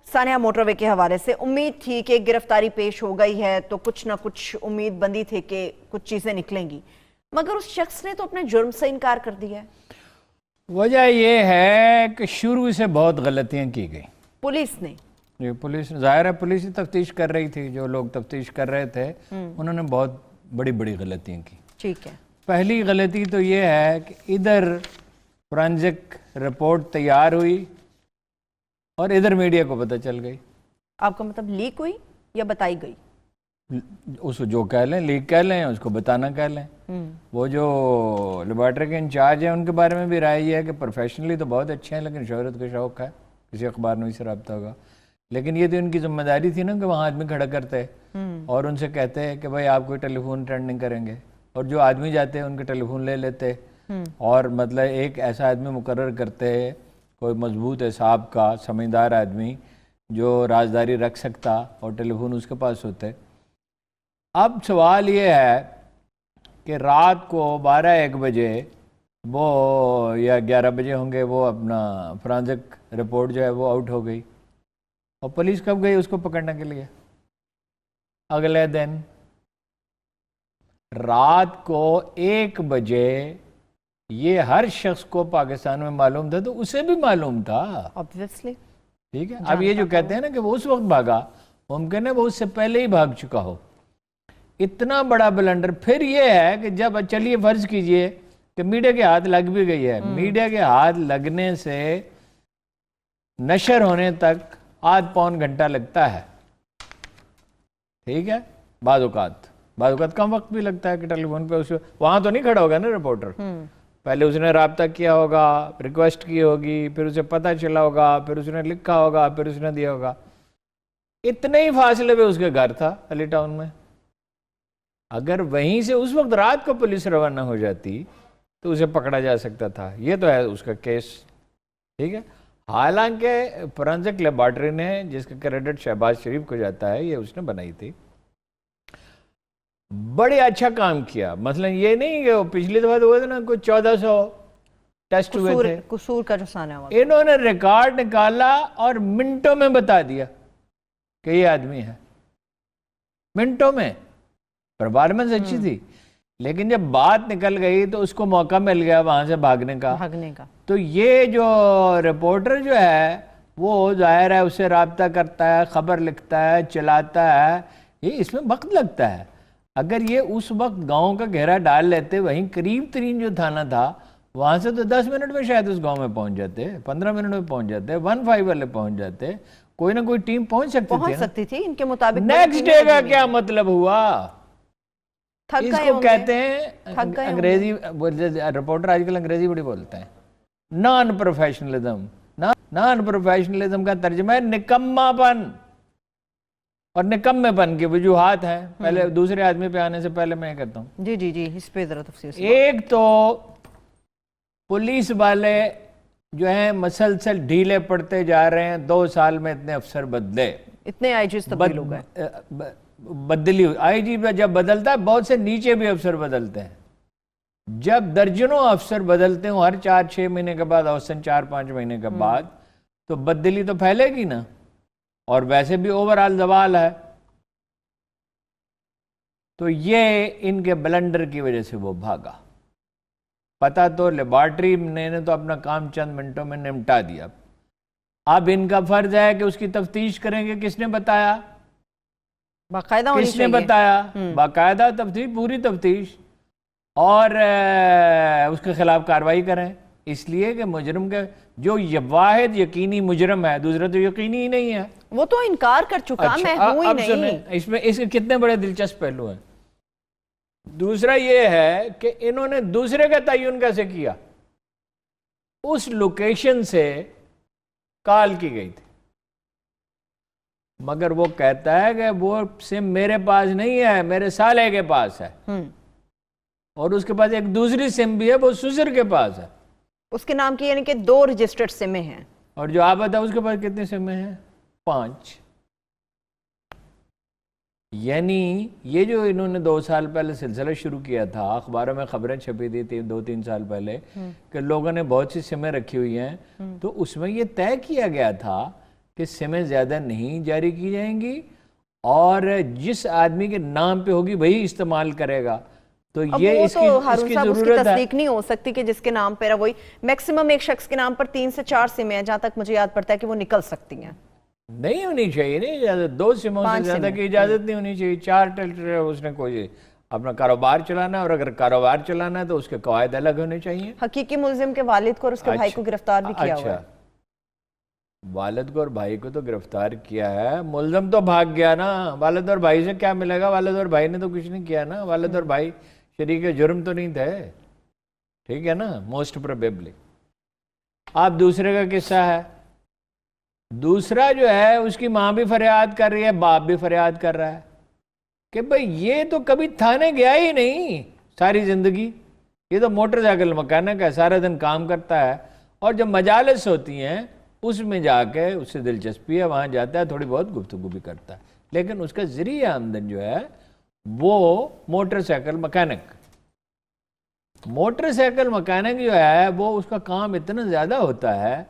Sania motorway के हवाले से उम्मीद थी कि गिरफ्तारी पेश हो गई है तो कुछ ना कुछ उम्मीद बंदी थी कि कुछ चीजें निकलेंगी, मगर उस शख्स ने तो अपने जुर्म से इनकार कर दिया है। वजह यह है कि शुरू से बहुत गलतियां की गई पुलिस ने जाहिर है पुलिस ही तफ्तीश कर रही थी, जो लोग तफ्तीश कर रहे थे उन्होंने बहुत बड़ी बड़ी गलतियां की। ठीक है, पहली गलती तो ये है कि इधर फोरेंसिक रिपोर्ट तैयार हुई और इधर मीडिया को पता चल गई। आपका मतलब लीक हुई या बताई गई? उसको जो कह लें, लीक कह लें, उसको बताना कह लें। वो जो लेबॉर्ट्री के इंचार्ज हैं उनके बारे में भी राय ये है कि प्रोफेशनली तो बहुत अच्छे हैं, लेकिन शोहरत का शौक है, किसी अखबार में से रब्ता होगा। लेकिन ये तो उनकी जिम्मेदारी थी ना कि वहाँ आदमी खड़ा करते और उनसे कहते हैं कि भाई आप कोई टेलीफोन ट्रेंडिंग करेंगे, और जो आदमी जाते हैं उनके टेलीफोन ले लेते और मतलब एक ऐसा आदमी मुकर्रर करते हैं, कोई मजबूत हिसाब का समझदार आदमी जो राजदारी रख सकता, और टेलीफोन उसके पास होते। अब सवाल ये है कि रात को 12-1 बजे वो या 11 बजे होंगे, वो अपना फोरेंसिक रिपोर्ट जो है वो आउट हो गई, और पुलिस कब गई उसको पकड़ने के लिए? अगले दिन रात को 1 बजे। ये हर शख्स को पाकिस्तान में मालूम था, तो उसे भी मालूम था ऑब्वियसली। ठीक है। अब ये जो कहते हैं ना कि वो उस वक्त भागा, मुमकिन है वो उससे पहले ही भाग चुका हो। इतना बड़ा ब्लंडर। फिर ये है कि जब चलिए फर्ज कीजिए कि मीडिया के हाथ लग भी गई है, मीडिया के हाथ लगने से नशर होने तक आध पौन घंटा लगता है, ठीक है। बाज़-औक़ात कम वक्त भी लगता है कि टेलीफोन पे उसे वहां तो नहीं खड़ा होगा ना रिपोर्टर, पहले उसने राब्ता किया होगा, रिक्वेस्ट की होगी, फिर उसे पता चला होगा, फिर उसने लिखा होगा, फिर उसने दिया होगा। इतने ही फासले पे उसके घर था अली टाउन में। अगर वहीं से उस वक्त रात को पुलिस रवाना हो जाती तो उसे पकड़ा जा सकता था। ये तो है उसका केस, ठीक है। हालांकि फोरेंसिक लेबॉर्ट्री ने, जिसका क्रेडिट शहबाज शरीफ को जाता है, ये उसने बनाई थी, बड़े अच्छा काम किया। मसलन ये नहीं कि पिछली दफा तो हुआ था ना, कुछ 1400 टेस्ट हुए थे, कसूर का जो साना हुआ, इन्होंने रिकॉर्ड निकाला और मिनटों में बता दिया कि ये आदमी है, मिनटों में। परफॉर्मेंस अच्छी थी, लेकिन जब बात निकल गई तो उसको मौका मिल गया वहां से भागने का। तो ये जो रिपोर्टर जो है वो जाहिर है उससे राब्ता करता है, खबर लिखता है, चलाता है, ये इसमें वक्त लगता है। अगर ये उस वक्त गांव का घेरा डाल लेते, वहीं करीब तरीन जो थाना था वहां से तो 10 मिनट में शायद उस गांव में पहुंच जाते, 15 मिनट में पहुंच जाते, 15 वाले पहुंच जाते, कोई ना कोई टीम पहुंच सकती थी इनके मुताबिक। नेक्स्ट डे का क्या मतलब हुआ? इसको कहते हैं अंग्रेजी, रिपोर्टर आजकल अंग्रेजी बड़ी बोलते हैं, नॉन प्रोफेशनलिज्म। नॉन प्रोफेशनलिज्म का तर्जुमा है निकम्मापन, और निकम्मेपन की वजूहात हैं। पहले दूसरे आदमी पे आने से पहले मैं कहता हूँ जी इस पे जरा तफसील से। एक तो पुलिस वाले जो हैं मसलसल ढीले पड़ते जा रहे हैं। 2 साल में इतने अफसर बदले, इतने आईजी तब्दील हो गए, बदली हुई। आईजी जब बदलता है, बहुत से नीचे भी अफसर बदलते हैं। जब दर्जनों अफसर बदलते हो हर 4-6 महीने के बाद, औसतन 4-5 महीने के बाद, तो बदली तो फैलेगी ना, और वैसे भी ओवरऑल जवाल है। तो ये इनके ब्लंडर की वजह से वो भागा। पता तो लेबॉर्ट्री ने तो अपना काम चंद मिनटों में निपटा दिया। अब इनका फर्ज है कि उसकी तफ्तीश करेंगे, किसने बताया, बाकायदा किसने बताया, बाकायदा तफ्तीश, पूरी तफ्तीश, और उसके खिलाफ कार्रवाई करें। इसलिए कि मुजरिम के जो वाहिद यकीनी मुजरिम है, दूसरा तो यकीनी ही नहीं है, वो तो इनकार कर चुका। अच्छा, मैं हूं ही नहीं। सुने, इसमें इसके कितने बड़े दिलचस्प पहलू हैं। दूसरा ये है कि इन्होंने दूसरे का तयन कैसे किया? उस लोकेशन से कॉल की गई थी, मगर वो कहता है कि वो सिम मेरे पास नहीं है, मेरे साले के पास है, और उसके पास एक दूसरी सिम भी है, वो सुसर के पास है, उसके नाम की, यानी कि 2 रजिस्टर्ड सिमें हैं। और जो आप बताओ उसके पास कितनी सिमें हैं? 5। यानी ये जो इन्होंने 2 साल पहले सिलसिला शुरू किया था, अखबारों में खबरें छपी थी 2-3 साल पहले कि लोगों ने बहुत सी सिमें रखी हुई हैं, तो उसमें ये तय किया गया था कि सिमें ज़्यादा नहीं जारी की जाएंगी और जिस आदमी के नाम पे होगी वही इस्तेमाल करेगा। तो अब ये वो इसकी तो हारून इसकी साहब उसकी ज़रूरत है। तस्दीक नहीं हो सकती कि जिसके नाम पर है वही। मैक्सिमम एक शख्स के नाम पर 3 से 4 सिमें हैं, जहां तक मुझे याद पड़ता है कि वो निकल सकती हैं। नहीं होनी चाहिए, नहीं इजाजत, 2 सिमों से 5 ज़्यादा सिमें। की इजाज़त नहीं होनी चाहिए। 4 उसने कोई अपना कारोबार चलाना है, और अगर कारोबार चलाना है तो उसके कवायद अलग होने चाहिए। हकीकी मुलजिम के वालिद को और उसके भाई को गिरफ्तार भी किया हुआ है। वालिद को और भाई को तो गिरफ्तार किया है, मुलजम तो भाग गया ना। वालिद और भाई से क्या मिलेगा? वालिद और भाई ने तो कुछ नहीं किया ना। वालिद और भाई शरीक जुर्म तो नहीं थे, ठीक है ना, मोस्ट प्रोबेबली। आप दूसरे का किस्सा है, दूसरा जो है उसकी माँ भी फरियाद कर रही है, बाप भी फरियाद कर रहा है कि भाई ये तो कभी थाने गया ही नहीं सारी जिंदगी, ये तो मोटरसाइकिल मैकेनिक है, सारा दिन काम करता है, और जब मजालिस होती हैं उसमें जाके उससे दिलचस्पी है, वहाँ जाता है, थोड़ी बहुत गुफ्तगू भी करता है, लेकिन उसका ज़रिया आमदन जो है वो मोटरसाइकिल मैकेनिक। मोटरसाइकिल मैकेनिक जो है वो उसका काम इतना ज़्यादा होता है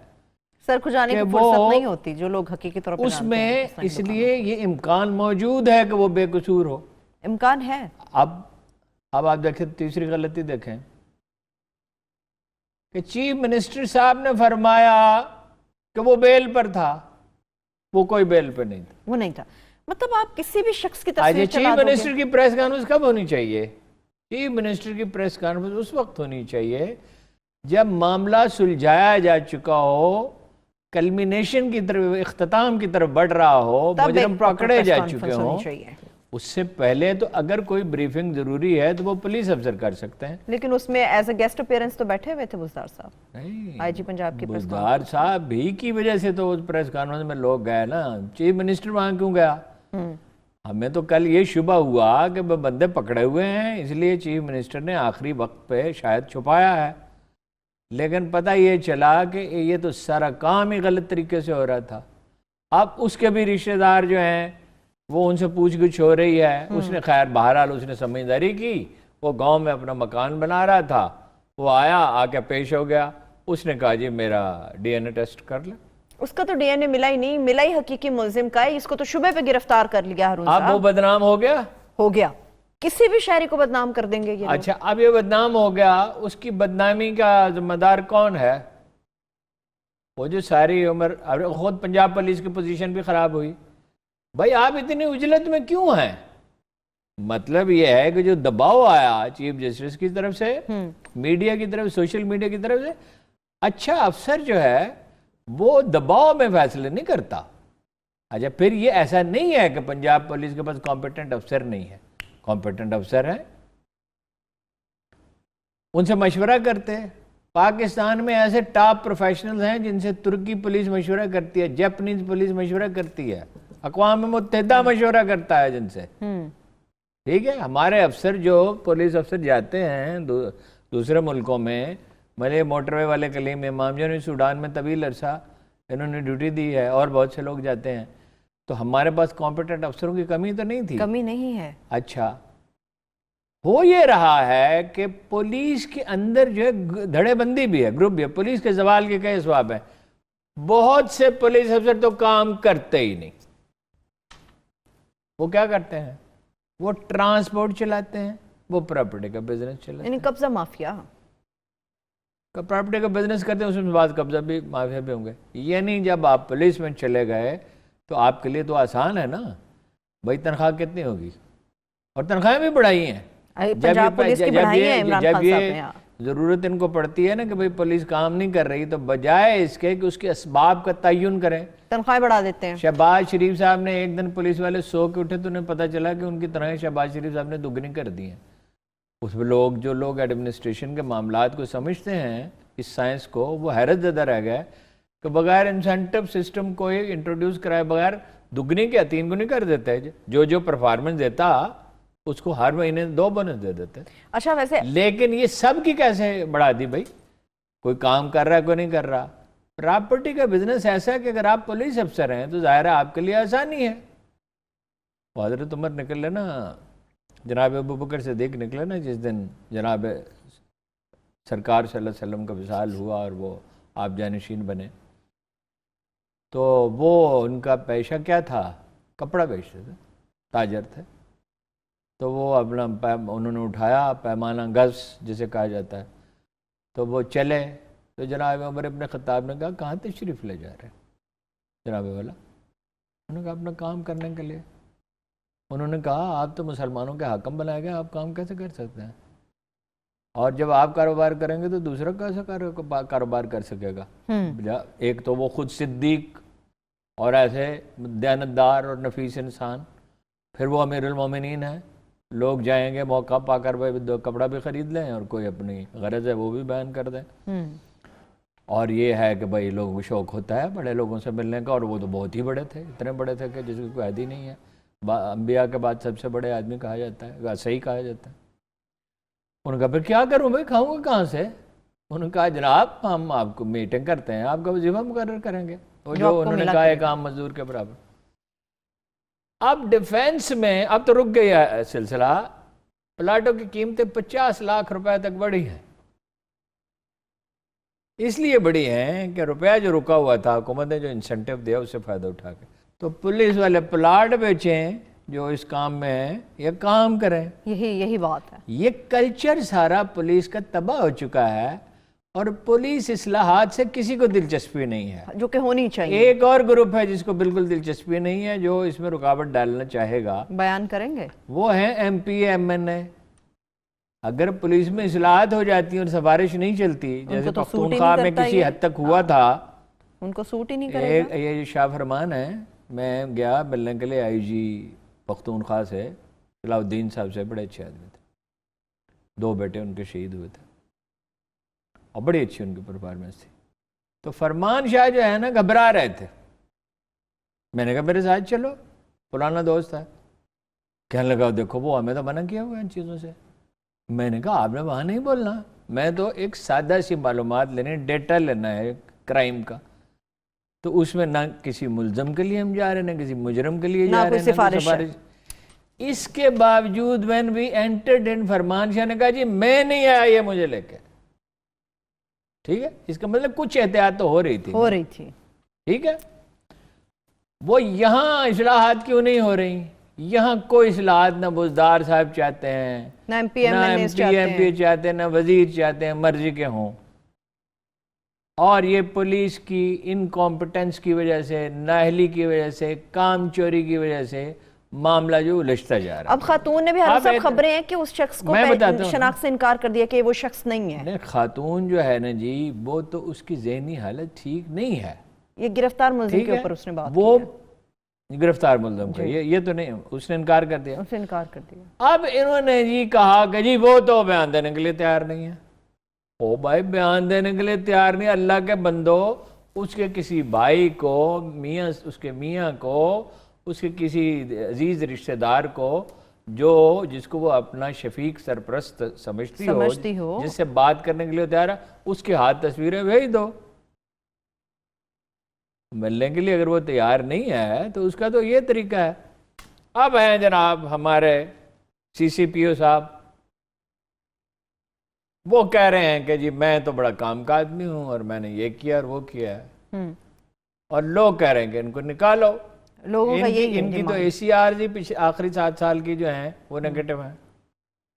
सर खुजाने की फुर्सत नहीं होती जो लोग हकीकी तौर पे जानते हैं उसमें, इसलिए ये इम्कान मौजूद है कि वो बेकसूर हो। इम्कान है। अब आप देखें, तीसरी गलती देखें कि चीफ मिनिस्टर साहब ने फरमाया कि वो बेल पर था, वो कोई बेल पर नहीं था। वो नहीं था, मतलब आप किसी भी शख्स की आज तस्वीर चीफ चला दोगे। मिनिस्टर की प्रेस कॉन्फ्रेंस कब होनी चाहिए? चीफ मिनिस्टर की प्रेस कॉन्फ्रेंस उस वक्त होनी चाहिए जब मामला सुलझाया जा चुका हो, कल्मिनेशन की तरफ, इख्तिताम की तरफ बढ़ रहा हो, मुजरिम पकड़े जा चुके हों। उससे पहले तो अगर कोई ब्रीफिंग जरूरी है तो वो पुलिस अफसर कर सकते हैं। लेकिन उसमें एज अ गेस्ट अपीयरेंस तो बैठे हुए थे बुज़दार साहब, नहीं, आईजी पंजाब की प्रेस बुज़दार साहब भी की वजह से तो उस प्रेस कॉन्फ्रेंस में लोग गए ना। चीफ मिनिस्टर वहां क्यों गया? हमें तो कल ये शुबा हुआ कि वो बंदे पकड़े हुए हैं, इसलिए चीफ मिनिस्टर ने आखिरी वक्त पे शायद छुपाया है, लेकिन पता ये चला कि ये तो सारा काम ही गलत तरीके से हो रहा था। अब उसके भी रिश्तेदार जो हैं वो उनसे पूछगिछ हो रही है। उसने खैर बहरहाल उसने समझदारी की, वो गांव में अपना मकान बना रहा था, वो आया, आके पेश हो गया, उसने कहा जी मेरा डीएनए टेस्ट कर ले। उसका तो डीएनए मिला ही नहीं, मिला ही हकीकी मुलजिम का है। इसको तो शुबे पे गिरफ्तार कर लिया हारून अब साहब। वो बदनाम हो गया, हो गया, किसी भी शहरी को बदनाम कर देंगे ये लोग। अच्छा, अब ये बदनाम हो गया, उसकी बदनामी का जिम्मेदार कौन है? वो जो सारी उम्र, अब खुद पंजाब पुलिस की पोजीशन भी खराब हुई। भाई आप इतनी उजलत में क्यों हैं? मतलब ये है कि जो दबाव आया चीफ जस्टिस की तरफ से, मीडिया की तरफ, सोशल मीडिया की तरफ से, अच्छा अफसर जो है वो दबाव में फैसले नहीं करता। अच्छा, फिर ये ऐसा नहीं है कि पंजाब पुलिस के पास कॉम्पिटेंट अफसर नहीं है, कॉम्पिटेंट अफसर है, उनसे मशवरा करते हैं। पाकिस्तान में ऐसे टॉप प्रोफेशनल्स हैं जिनसे तुर्की पुलिस मशवरा करती है, जापानीज पुलिस मशवरा करती है, अक़वाम मुत्तहिदा मशवरा करता है जिनसे, ठीक है। हमारे अफसर जो पुलिस अफसर जाते हैं दूसरे मुल्कों में, भले मोटरवे वाले कलीम इमाम जो ने सूडान में तवील अरसा इन्होंने ड्यूटी दी है, और बहुत से लोग जाते हैं, तो हमारे पास कॉम्पिटेंट अफसरों की कमी तो नहीं थी। कमी नहीं है। अच्छा, हो ये रहा है कि पुलिस के अंदर जो है धड़ेबंदी भी है, ग्रुप भी है। पुलिस के सवाल के कई जवाब है, बहुत से पुलिस अफसर तो काम करते ही नहीं। वो क्या करते हैं? वो ट्रांसपोर्ट चलाते हैं, वो प्रॉपर्टी का बिजनेस चलाते हैं, यानी कब्जा माफिया। प्रॉपर्टी का बिजनेस करते हैं, उसमें बाद कब्जा भी माफिया भी होंगे। यानी जब आप पुलिस में चले गए तो आपके लिए तो आसान है ना भाई, तनख्वाह कितनी होगी, और तनख्वाहें भी बढ़ाई हैं। पंजाब पुलिस की बढ़ाई है इमरान खान साहब ने। हाँ। ज़रूरत इनको पड़ती है ना कि भाई पुलिस काम नहीं कर रही, तो बजाय इसके कि उसके असबाब का तयन करें, तनख्वाहें बढ़ा देते हैं। शहबाज शरीफ साहब ने एक दिन पुलिस वाले सो के उठे तो उन्हें पता चला कि उनकी तनख्वाहें शहबाज शरीफ साहब ने दुगनी कर दी हैं। उसमें लोग, जो लोग एडमिनिस्ट्रेशन के मामलात को समझते हैं, इस साइंस को, वो हैरत ज़दा रह गया कि बगैर इंसेंटिव सिस्टम को इंट्रोड्यूस कराए बगैर दुगनी क्या 3 गुनी कर देते हैं। जो परफॉर्मेंस देता उसको हर महीने 2 बोनस दे देते। अच्छा, वैसे लेकिन ये सब की कैसे बढ़ा दी भाई? कोई काम कर रहा है, कोई नहीं कर रहा। प्रॉपर्टी का बिजनेस ऐसा है कि अगर आप पुलिस अफसर हैं तो जाहिर है आपके लिए आसानी है। हज़रत उमर निकले ना, जनाब अबू बकर सिद्दीक़ निकले ना जिस दिन जनाब सरकार सल्लल्लाहु अलैहि वसल्लम का विसाल हुआ और वो आप जानशीन बने, तो वो उनका पेशा क्या था, कपड़ा बेचते थे, ताजर थे। तो वो अपना उन्होंने उठाया पैमाना, गज जिसे कहा जाता है, तो वो चले। तो जनाब उमर इब्न खत्ताब ने कहा कहाँ तशरीफ़ ले जा रहे हैं जनाब वाला? उन्होंने कहा अपना काम करने के लिए। उन्होंने कहा आप तो मुसलमानों के हाकम बनाए गए, आप काम कैसे कर सकते हैं? और जब आप कारोबार करेंगे तो दूसरा कैसे कारोबार कर सकेगा? एक तो वो खुद सिद्दीक और ऐसे दयानतदार और नफीस इंसान, फिर वो अमीरुल मोमिनीन है। लोग जाएंगे मौका पाकर भाई दो कपड़ा भी खरीद लें और कोई अपनी गरज है वो भी बयान कर दें। और ये है कि भाई लोगों को शौक़ होता है बड़े लोगों से मिलने का, और वो तो बहुत ही बड़े थे, इतने बड़े थे कि जिसकी कोई हद ही नहीं है। अंबिया के बाद सबसे बड़े आदमी कहा जाता है, वैसे ही कहा जाता है। उन्होंने कहा फिर क्या करूँ भाई, खाऊंगा कहाँ से? उन्होंने कहा जनाब हम आपको मीटिंग करते हैं, आपका वजीफा मुकर्रर करेंगे। और जो उन्होंने कहा एक आम मजदूर के बराबर। अब डिफेंस में अब तो रुक गया सिलसिला, प्लाटों की कीमतें 50 लाख रुपए तक बढ़ी हैं। इसलिए बढ़ी हैं कि रुपया जो रुका हुआ था, हुकूमत ने जो इंसेंटिव दिया उससे फ़ायदा उठा के तो पुलिस वाले प्लाट बेचें जो इस काम में है, ये काम करें। यही बात है। ये कल्चर सारा पुलिस का तबाह हो चुका है, और पुलिस इस्लाहात से किसी को दिलचस्पी नहीं है, जो कि होनी चाहिए। एक और ग्रुप है जिसको बिल्कुल दिलचस्पी नहीं है, जो इसमें रुकावट डालना चाहेगा। बयान करेंगे वो है MP MNA। अगर पुलिस में इस्लाहात हो जाती है और सिफारिश नहीं चलती, जैसे पख्तूनख्वा में किसी हद तक हुआ था, उनको सूट ही नहीं करेगा। ये शाह फरमान है, मैं गया मिलने के लिए IG पख्तूनख्वा से, सलाउद्दीन साहब से, बड़े अच्छे आदमी थे, 2 बेटे उनके शहीद हुए थे और बड़ी अच्छी उनकी परफॉर्मेंस थी। तो फरमान शाह जो है ना घबरा रहे थे। मैंने कहा मेरे साथ चलो, पुराना दोस्त है। कहने लगा देखो वो हमें तो मना किया हुआ है इन चीज़ों से। मैंने कहा आपने वहाँ नहीं बोलना, मैं तो एक सादा सी मालूमात लेने, डेटा लेना है क्राइम का, तो उसमें ना किसी मुल्ज़म के लिए हम जा रहे हैं, ना किसी मुजरम के लिए जा रहे हैं, ना सिफारिश। इसके बावजूद व्हेन वी एंटर्ड इन, फरमान शाह ने कहा जी मैं नहीं आया ये मुझे लेके। ठीक है, इसका मतलब कुछ एहतियात तो हो रही थी। ठीक है, वो यहाँ इस्लाहात क्यों नहीं हो रही? यहाँ कोई इस्लाहात ना बुज़दार साहब चाहते हैं, ना MP चाहते हैं, ना वजीर चाहते हैं, मर्जी के हों। और ये पुलिस की इनकॉम्पिटेंस की वजह से, नाअहली की वजह से, काम चोरी की वजह से मामला जो उलझता जा रहा है। अब खातून ने भी हर सब खबरें हैं कि उस शख्स को शनाख्त से इनकार कर दिया कि वो शख्स नहीं है। खातून जो है ना जी, वो तो उसकी ज़हनी हालत ठीक नहीं है। ये गिरफ्तार मुल्ज़िम के ऊपर उसने बात वो गिरफ्तार मुल्ज़िम का ये तो नहीं, उसने इनकार कर दिया। उसने इनकार कर दिया। अब इन्होंने जी कहा कि जी वो तो बयान देने के लिए तैयार नहीं है। ओ भाई बयान देने के लिए तैयार नहीं, अल्लाह के बंदो, उसके किसी भाई को, मियाँ, उसके मियाँ को, उसके किसी अजीज रिश्तेदार को, जो जिसको वो अपना शफीक सरप्रस्त समझती हो, जिससे बात करने के लिए तैयार है, उसके हाथ तस्वीरें भेज दो मिलने के लिए। अगर वो तैयार नहीं है तो उसका तो ये तरीका है। अब हैं जनाब हमारे CCPO साहब, वो कह रहे हैं कि जी मैं तो बड़ा काम का आदमी हूं और मैंने ये किया और वो किया है, और लोग कह रहे हैं कि इनको निकालो। लोगों का इनकी तो ACR जी पिछले आखिरी 7 साल की जो है वो नेगेटिव है।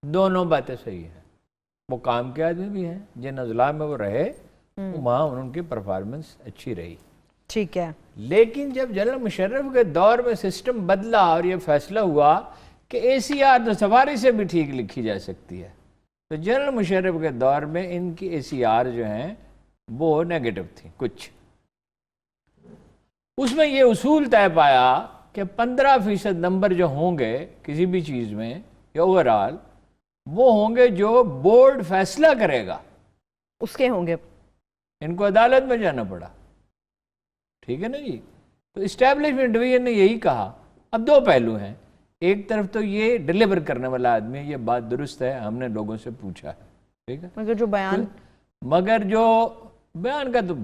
दोनों बातें सही है, वो काम के आदमी भी हैं, जिन अजला में वो रहे वहाँ उनकी परफॉर्मेंस अच्छी रही। ठीक है, लेकिन जब जनरल मुशर्रफ के दौर में सिस्टम बदला और ये फैसला हुआ कि ACR तो सवारी से भी ठीक लिखी जा सकती है, तो जनरल मुशर्रफ के दौर में इनकी ACR जो हैं वो नेगेटिव थी कुछ। उसमें ये उसूल तय पाया कि 15% नंबर जो होंगे किसी भी चीज़ में या ओवरऑल, वो होंगे जो बोर्ड फैसला करेगा, उसके होंगे। इनको अदालत में जाना पड़ा। ठीक है ना जी। तो इस्टेब्लिशमेंट डिवीजन ने यही कहा। अब 2 पहलू हैं, एक तरफ तो ये डिलीवर करने वाला आदमी, ये बात दुरुस्त है, हमने लोगों से पूछा है। ठीक है, मगर जो बयान का तो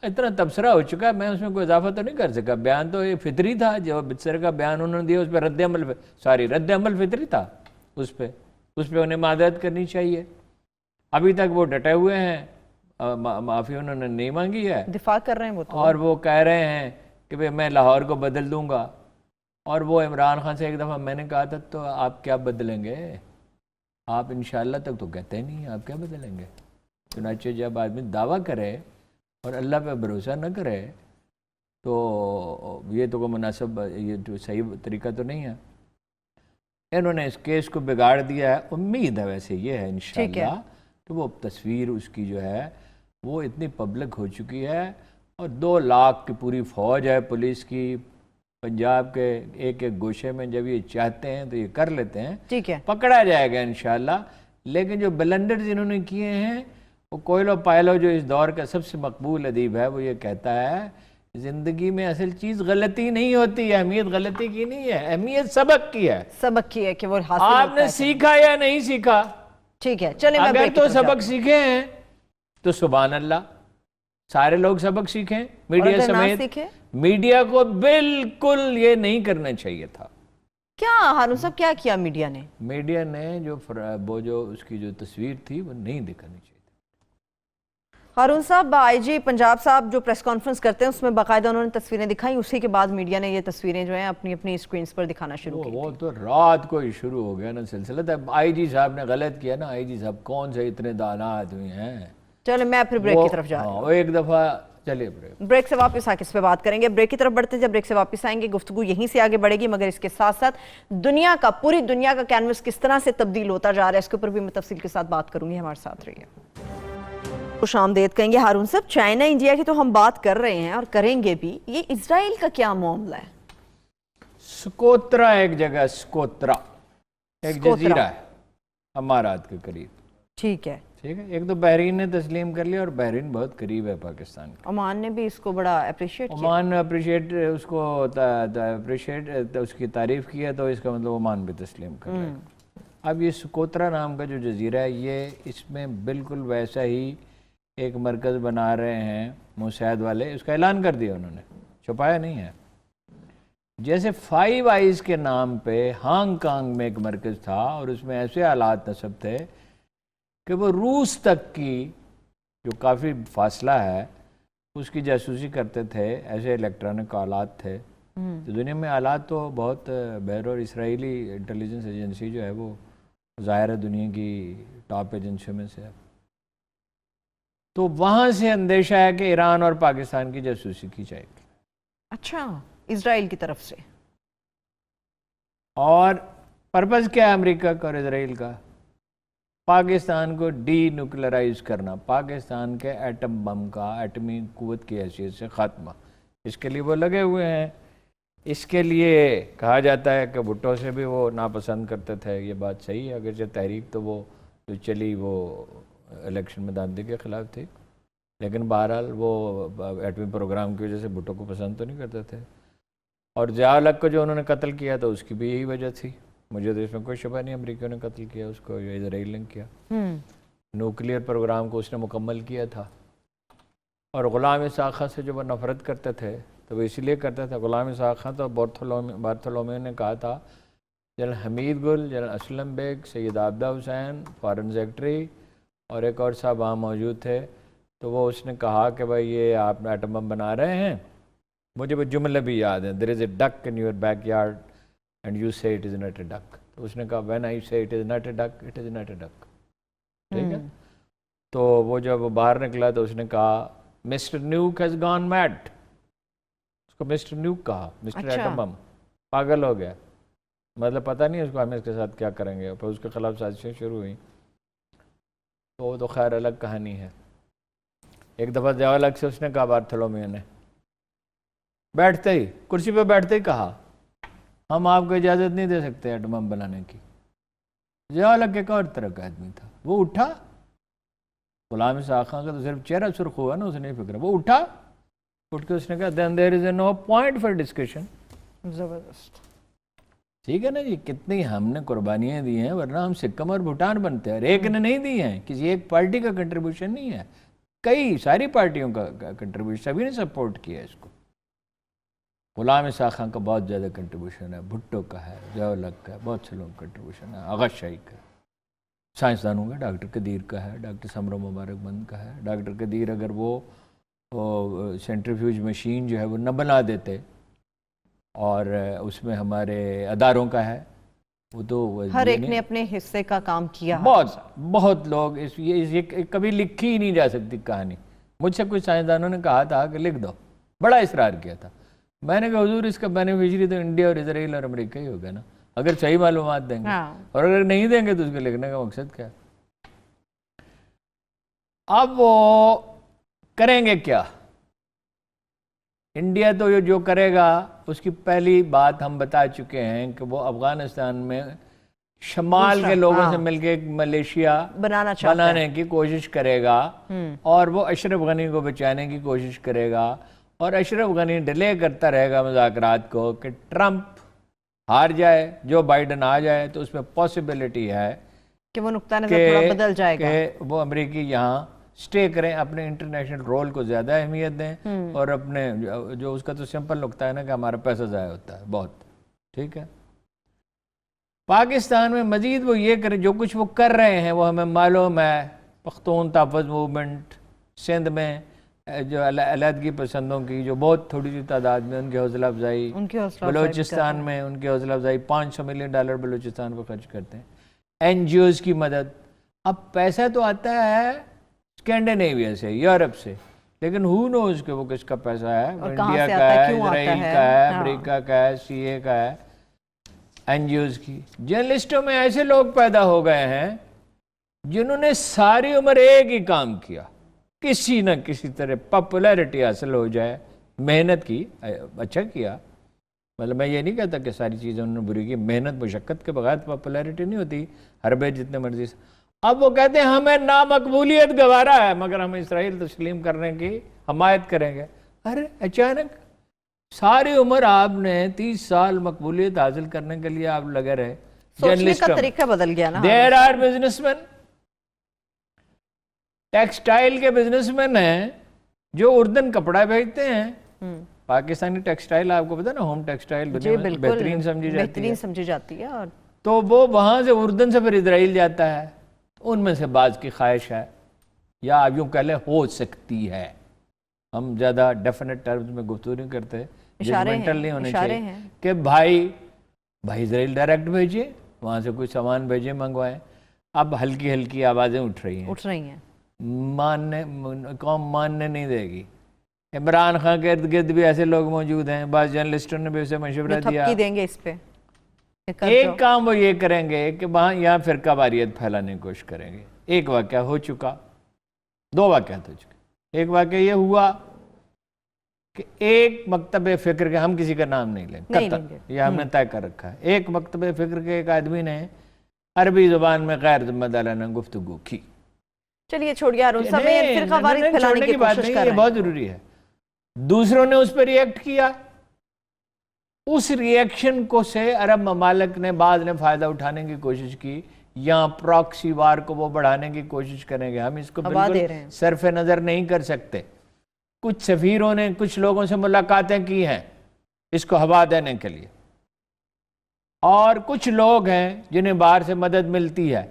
इतना तबसरा हो चुका है, मैं उसमें कोई इजाफा तो नहीं कर सका। बयान तो ये फितरी था, जो बिस्तर का बयान उन्होंने दिया उस पर रद्द अमल फितरी था, उस पर उन्हें मादरत करनी चाहिए। अभी तक वो डटे हुए हैं, माफ़ी उन्होंने नहीं मांगी है, दिफा कर रहे हैं वो तो। और वो कह रहे हैं कि भाई मैं लाहौर को बदल दूंगा, और वो इमरान खान से एक दफ़ा मैंने कहा था तो आप क्या बदलेंगे, आप इंशाअल्लाह तक तो कहते नहीं हैं, आप क्या बदलेंगे। चुनाचे जब आदमी दावा करे और अल्लाह पे भरोसा न करे तो ये तो कोई मुनासिब, ये तो सही तरीका तो नहीं है। इन्होंने इस केस को बिगाड़ दिया है। उम्मीद है वैसे ये है इंशाअल्लाह कि वो तस्वीर उसकी जो है वो इतनी पब्लिक हो चुकी है, और 2 लाख की पूरी फ़ौज है पुलिस की पंजाब के एक एक गोशे में। जब ये चाहते हैं तो ये कर लेते हैं, ठीक है, पकड़ा जाएगा इंशाअल्लाह। लेकिन जो ब्लंडर्स इन्होंने किए हैं, वो कोयलो पायलो जो इस दौर का सबसे मकबूल अदीब है, वो ये कहता है ज़िंदगी में असल चीज़ गलती नहीं होती है, अहमियत गलती की नहीं है, अहमियत सबक की है। सबक की है कि वो हासिल आपने होता है। सीखा या नहीं सीखा, ठीक है, चले मैं अगर ब्रेक की तो तरफ सबक जाती हूँ। सीखे हैं तो सुभान अल्लाह, सारे लोग सबक सीखें, मीडिया अगर ना समेत। सीखे? मीडिया को बिल्कुल ये नहीं करना चाहिए था। क्या हारून साहब क्या किया मीडिया ने? मीडिया ने वो जो उसकी जो तस्वीर थी वो नहीं दिखानी चाहिए। हारून साहब, आईजी पंजाब साहब जो प्रेस कॉन्फ्रेंस करते हैं उसमें बाकायदा उन्होंने तस्वीरें दिखाई, उसी के बाद मीडिया ने ये तस्वीरें जो हैं अपनी अपनी स्क्रीन पर दिखाना शुरू की। वो तो रात को ही शुरू हो गया ना सिलसिला। तब आईजी साहब ने गलत किया ना। आईजी साहब कौन से इतने दाना आदमी हैं। चलो मैं फिर ब्रेक की तरफ जा रही हूँ। वो एक दफ़ा चलिए ब्रेक से वापस आके इस पे बात करेंगे। ब्रेक की तरफ बढ़ते हैं। जब ब्रेक से वापस आएंगे गुफ्तगू यहीं से आगे बढ़ेगी, मगर इसके साथ साथ पूरी दुनिया का कैनवस किस तरह से तब्दील होता जा रहा है इसके ऊपर भी मैं तफसील के साथ बात करूंगी। हमारे साथ रहिए। खुश आमदेद कहेंगे हारून साहब। चाइना इंडिया की तो हम बात कर रहे हैं और करेंगे भी, ये इजराइल का क्या मामला है? स्कोत्रा एक जगह, स्कोत्रा एक जजीरा है अमारात के करीब। ठीक है, ठीक है। एक तो बहरीन ने तस्लीम कर लिया, और बहरीन बहुत करीब है पाकिस्तान के। ओमान ने भी इसको बड़ा अप्रिशिएट किया। ओमान ने अप्रिशिएट उसकी तारीफ किया, तो इसका मतलब ओमान भी तस्लीम कर लिया। अब ये स्कोत्रा नाम का जो जजीरा है, ये इसमें बिल्कुल वैसा ही एक मरकज़ बना रहे हैं मुसैद वाले। उसका ऐलान कर दिया उन्होंने, छुपाया नहीं है। जैसे 5 आइज़ के नाम पे हांगकांग में एक मरकज़ था, और उसमें ऐसे हालात नस्ब थे कि वो रूस तक की जो काफ़ी फासला है उसकी जासूसी करते थे। ऐसे इलेक्ट्रॉनिक आलात थे। तो दुनिया में आलात तो बहुत बहर, और इसराइली इंटेलिजेंस एजेंसी जो है वो ज़ाहिर है दुनिया की टॉप एजेंसियों में से है। तो वहाँ से अंदेशा है कि ईरान और पाकिस्तान की जासूसी की जाएगी। अच्छा, इजराइल की तरफ से। और पर्पज़ क्या है अमेरिका का और इसराइल का? पाकिस्तान को डी न्यूक्लियराइज करना, पाकिस्तान के एटम बम का एटमी कुव्वत की हैसियत से ख़ात्मा। इसके लिए वो लगे हुए हैं। इसके लिए कहा जाता है कि भुट्टो से भी वो नापसंद करते थे। ये बात सही है, अगरचे तहरीक तो वो जो चली वो इलेक्शन में दांधे के ख़िलाफ़ थी, लेकिन बहरहाल वो एटमी प्रोग्राम की वजह से भुट्टो को पसंद तो नहीं करते थे। और ज़िया-उल-हक को जो उन्होंने कत्ल किया तो उसकी भी यही वजह थी। मुझे तो इसमें कोई शुबा नहीं अमेरिका ने कत्ल किया उसको, या इजराइल ने किया। न्यूक्लियर प्रोग्राम को उसने मुकम्मल किया था। और ग़ुलाम इसहाक़ खां से जो वो नफ़रत करते थे तो वो इसलिए करते थे। ग़ुलाम इसहाक़ खां तो बार्थोलोमेव ने कहा था, general Hamid Gul, general Aslam Beg, Syed Abida Hussain, foreign secretary और एक और साहब वहाँ मौजूद थे। तो वो उसने कहा कि भाई ये आप एटम बम बना रहे हैं। मुझे वो जुमले भी याद हैं, there is a duck in your backyard and you say it is not a duck. तो उसने कहा when I say it is not a duck, it is not a duck. ठीक है। तो वो जब बाहर निकला तो उसने कहा मिस्टर न्यूक हैज़ गॉन मैड। उसको मिस्टर न्यूक कहा, मिस्टर एटम बम, पागल हो गया। मतलब पता नहीं उसको हम इसके साथ क्या करेंगे। फिर उसके खिलाफ साजिशें शुरू हुई। तो वो तो खैर अलग कहानी है। एक दफ़ा ज़िया-उल-हक से उसने कहा, बार्थोलोमेव ने बैठते ही कुर्सी पर बैठते ही कहा, हम आपको इजाज़त नहीं दे सकते एटम बम बनाने की। ज़िया-उल-हक एक और तरह का आदमी था। वो उठा, ग़ुलाम इसहाक़ खां का तो सिर्फ चेहरा सुर्ख हुआ ना, उसने फिक्र, वो उठा, उठ के उसने कहा then there is no point for discussion. जबरदस्त। ठीक है ना जी। कितनी हमने कुर्बानियाँ दी हैं, वरना हम सिक्किम और भूटान बनते हैं। और एक ने नहीं दी हैं, किसी एक पार्टी का कंट्रीब्यूशन नहीं है, कई सारी पार्टियों का कंट्रीब्यूशन, सभी ने सपोर्ट किया इसको। ग़ुलाम इसहाक़ खां का बहुत ज़्यादा कंट्रीब्यूशन है, भुट्टो का है, ज़िया-उल-हक का है, बहुत से लोगों का कंट्रीब्यूशन है, आगा शाही का, साइंसदानों का, डॉक्टर कदीर का है, डॉक्टर समरो मुबारकबंद का है। डॉक्टर कदीर अगर वो वो सेंट्रीफ्यूज मशीन जो है वो न बना देते, और उसमें हमारे अदारों का है वो तो हर एक ने अपने हिस्से का काम किया। बहुत लोग ये कभी लिखी ही नहीं जा सकती कहानी। मुझसे कुछ साइंसदानों ने कहा था कि लिख दो, बड़ा इसरार किया था। मैंने कहा हुजूर इसका बेनिफिशियरी तो इंडिया और इजराइल और अमेरिका ही होगा ना, अगर सही मालूमात देंगे। हाँ। और अगर नहीं देंगे तो उसके लिखने का मकसद क्या? अब वो करेंगे क्या? इंडिया तो ये जो करेगा उसकी पहली बात हम बता चुके हैं कि वो अफगानिस्तान में शमाल के लोगों से मिलकर एक मलेशिया बनाने की कोशिश करेगा, और वो अशरफ गनी को बचाने की कोशिश करेगा, और अशरफ गनी डिले करता रहेगा मुज़ाकरात को कि ट्रंप हार जाए, जो बाइडन आ जाए, तो उसमें पॉसिबिलिटी है कि वो नुक्ता नज़र थोड़ा बदल जाएगा, कि वो अमेरिकी यहाँ स्टे करें, अपने इंटरनेशनल रोल को ज़्यादा अहमियत दें, और अपने जो उसका तो सिंपल नुक्ता है ना कि हमारा पैसा ज़ाया होता है बहुत, ठीक है। पाकिस्तान में मजीद वो ये करें, जो कुछ वो कर रहे हैं वो हमें मालूम है। पख्तून तहफ़्फ़ुज़ मूवमेंट सिंध में जो अलहदगी पसंदों की जो बहुत थोड़ी सी तादाद में उनकी हौसला अफजाई, बलूचिस्तान में उनकी हौसला अफजाई, $500 मिलियन बलूचिस्तान को खर्च करते हैं। NGOs की मदद। अब पैसा तो आता है स्कैंडिनेविया से, यूरोप से, लेकिन हु नोज कि वो किसका पैसा है? इंडिया का है, इजराइल का है, अमेरिका का है, CA का है, NGOs की। जर्नलिस्टों में ऐसे लोग पैदा हो गए हैं जिन्होंने सारी उम्र एक ही काम किया, किसी न किसी तरह पॉपुलैरिटी हासिल हो जाए, मेहनत की, अच्छा किया। मतलब मैं ये नहीं कहता कि सारी चीज़ें उन्होंने बुरी की, मेहनत मुशक्क़त के बगैर पॉपुलैरिटी नहीं होती, हर बेर जितने मर्जी से। अब वो कहते हैं हमें नामकबूलियत गवारा है, मगर हम इसराइल तस्लीम करने की हमायत करेंगे। अरे अचानक सारी उम्र आपने 30 साल मकबूलियत हासिल करने के लिए आप लगे रहे। सोचने का तरीका बदल गया ना। देयर आर बिजनेसमैन, टेक्सटाइल के बिजनेसमैन हैं जो उर्दन कपड़ा भेजते हैं। पाकिस्तानी टेक्सटाइल आपको पता ना, होम टेक्सटाइल दुनिया में बेहतरीन समझी जाती है, और तो वो वहां से उर्दन से फिर इजराइल जाता है। उनमें से बाज की ख्वाहिश है, या आप यूँ कह लें हो सकती है, हम ज़्यादा डेफिनेट टर्म्स में गुफ्तगू नहीं करते, जजमेंटल नहीं होने चाहिए, कि भाई इजराइल डायरेक्ट भेजिए, वहाँ से कुछ सामान भेजिए, मंगवाएं। अब हल्की हल्की आवाज़ें उठ रही हैं, कौम मानने नहीं देगी। इमरान खान के इर्द गिर्द भी ऐसे लोग मौजूद हैं, बस जर्नलिस्टों ने भी उसे मशवरा दिया, देंगे इस पे। एक काम वो ये करेंगे कि वहाँ यहाँ फिरका वारियत फैलाने की कोशिश करेंगे। एक वाक़या हो चुका, 2 वाक़यात हो चुके। एक वाक़या ये हुआ कि एक मकतब फ़िक्र के, हम किसी का नाम नहीं लेंगे, ये हमने तय कर रखा है, एक मकतब फ़िक्र के एक आदमी ने अरबी ज़ुबान में गैर ज़िम्मेदाराना गुफ्तगू की। चलिए छोड़िए यार, उस समय फिरका वारियत फैलाने की कोशिश कर रहे हैं, ये बहुत ज़रूरी है। दूसरों ने उस पर रिएक्ट किया, उस रिएक्शन को से अरब ममालिक ने बाद ने फ़ायदा उठाने की कोशिश की, या प्रॉक्सी वार को वो बढ़ाने की कोशिश करेंगे। हम इसको बिल्कुल सरफे नज़र नहीं कर सकते। कुछ सफ़ीरों ने कुछ लोगों से मुलाकातें की हैं इसको हवा देने के लिए, और कुछ लोग हैं जिन्हें बाहर से मदद मिलती है,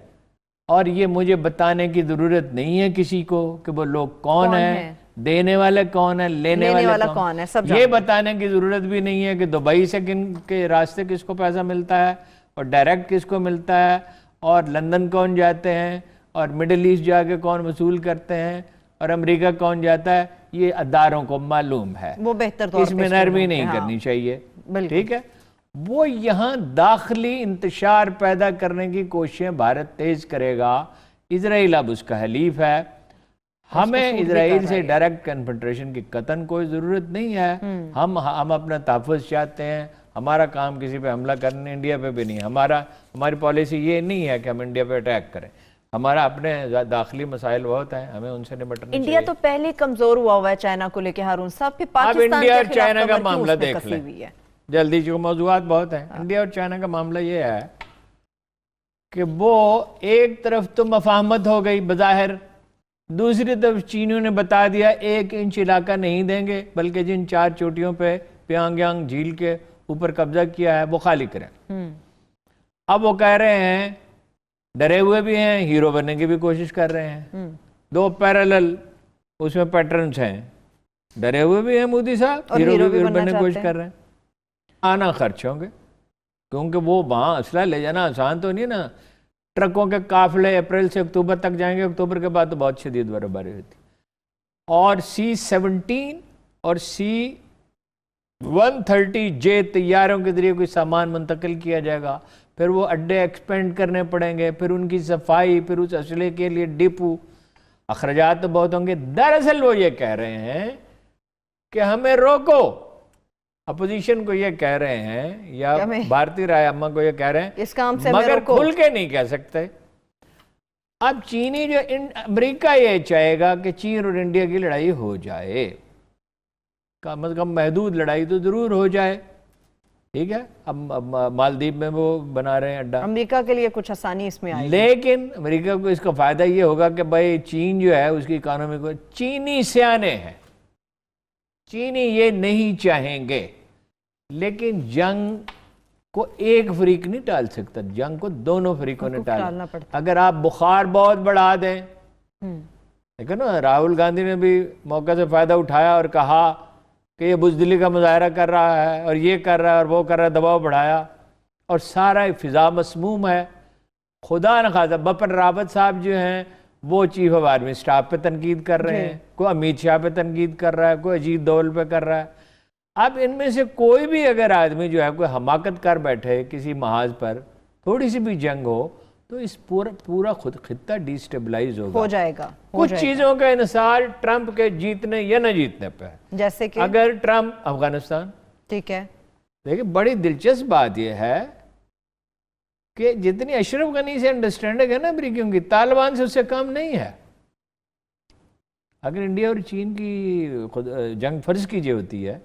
और ये मुझे बताने की ज़रूरत नहीं है किसी को कि वो लोग कौन है, देने वाले कौन है, लेने वाला कौन है, सब ये बताने की ज़रूरत भी नहीं है कि दुबई से किन के रास्ते किसको पैसा मिलता है, और डायरेक्ट किसको मिलता है, और लंदन कौन जाते हैं, और मिडिल ईस्ट जाके कौन वसूल करते हैं, और अमेरिका कौन जाता है। ये अदारों को मालूम है, वो बेहतर तो इसमें नरमी नहीं करनी चाहिए, ठीक है। वो यहाँ दाखिली इंतशार पैदा करने की कोशिशें भारत तेज करेगा। इजराइल अब उसका हलीफ है, हमें इजराइल से डायरेक्ट कन्फ्रंटेशन की कतन कोई ज़रूरत नहीं है। हम अपना तहफ़्फ़ुज़ चाहते हैं, हमारा काम किसी पे हमला करने, इंडिया पे भी नहीं। हमारी पॉलिसी ये नहीं है कि हम इंडिया पे अटैक करें, हमारा अपने दाखिली मसाइल बहुत हैं, हमें उनसे निपटना। इंडिया तो पहले कमज़ोर हुआ है चाइना को लेकर हारून साहब, फिर पाकिस्तान अब इंडिया और चाइना का मामला देख लें, जल्दी जो मौज़ूआत बहुत हैं। इंडिया और चाइना का मामला ये है कि वो एक तरफ तो मफाहमत हो गई बज़ाहिर, दूसरी तरफ चीनियों ने बता दिया 1 इंच इलाका नहीं देंगे, बल्कि जिन 4 चोटियों पे प्यांगयांग झील के ऊपर कब्जा किया है वो खाली करें। अब वो कह रहे हैं, डरे हुए भी हैं, हीरो बनने की भी कोशिश कर रहे हैं। 2 पैरेलल उसमें पैटर्न्स हैं। डरे हुए भी हैं मोदी साहब, और हीरो हीरो भी भी बनना बनने की कोशिश चाहते कर रहे हैं। आना खर्च होंगे, क्योंकि वो वहाँ असला ले जाना आसान तो नहीं ना। ट्रकों के काफिले अप्रैल से अक्टूबर तक जाएंगे, अक्टूबर के बाद तो बहुत शदीद बर्फबारी होती। और C-17 और C-130J तैयारों के जरिए कोई सामान मुंतकिल किया जाएगा, फिर वो अड्डे एक्सपेंड करने पड़ेंगे, फिर उनकी सफाई, फिर उस असले के लिए डिपो, अखराजात तो बहुत होंगे। दरअसल वो ये कह रहे हैं कि हमें रोको, अपोजिशन को ये कह रहे हैं, या भारतीय रायम्मा को ये कह रहे हैं इस काम से मगर खुल के नहीं कह सकते। अब चीनी जो अमेरिका ये चाहेगा कि चीन और इंडिया की लड़ाई हो जाए, कम से कम महदूद लड़ाई तो जरूर हो जाए, ठीक है। अब मालदीव में वो बना रहे हैं अड्डा, अमेरिका के लिए कुछ आसानी इसमें आएगी, लेकिन अमेरिका को इसका फायदा ये होगा कि भाई चीन जो है उसकी इकोनॉमी को, चीनी सियाने हैं, चीनी ये नहीं चाहेंगे, लेकिन जंग को एक फरीक नहीं टाल सकता, जंग को दोनों फरीकों ने टालना पड़ता। अगर आप बुखार बहुत बढ़ा दें, देखो ना राहुल गांधी ने भी मौके से फायदा उठाया और कहा कि ये बुजदिली का मुजाहरा कर रहा है और ये कर रहा है और वो कर रहा है, दबाव बढ़ाया, और सारा फिजा मसमूम है। खुदा न खासा बिपिन रावत साहब जो हैं वो चीफ ऑफ आर्मी स्टाफ पे तनकीद कर रहे हैं, कोई अमित शाह पे तनकीद कर रहा है, कोई अजीत दोवल पे कर रहा है। अब इनमें से कोई भी अगर आदमी जो है कोई हमाकत कर बैठे किसी महाज पर, थोड़ी सी भी जंग हो, तो इस पूरा खुद खित्ता डिस्टेबलाइज हो जाएगा। कुछ चीजों का इंसार ट्रंप के जीतने या न जीतने पे है, जैसे कि अगर ट्रंप अफगानिस्तान, ठीक है, देखिए बड़ी दिलचस्प बात यह है कि जितनी अशरफ गनी से अंडरस्टैंडिंग है ना अमेरिकियों की, तालिबान से उससे कम नहीं है। अगर इंडिया और चीन की खुद जंग फर्ज कीजिए होती है,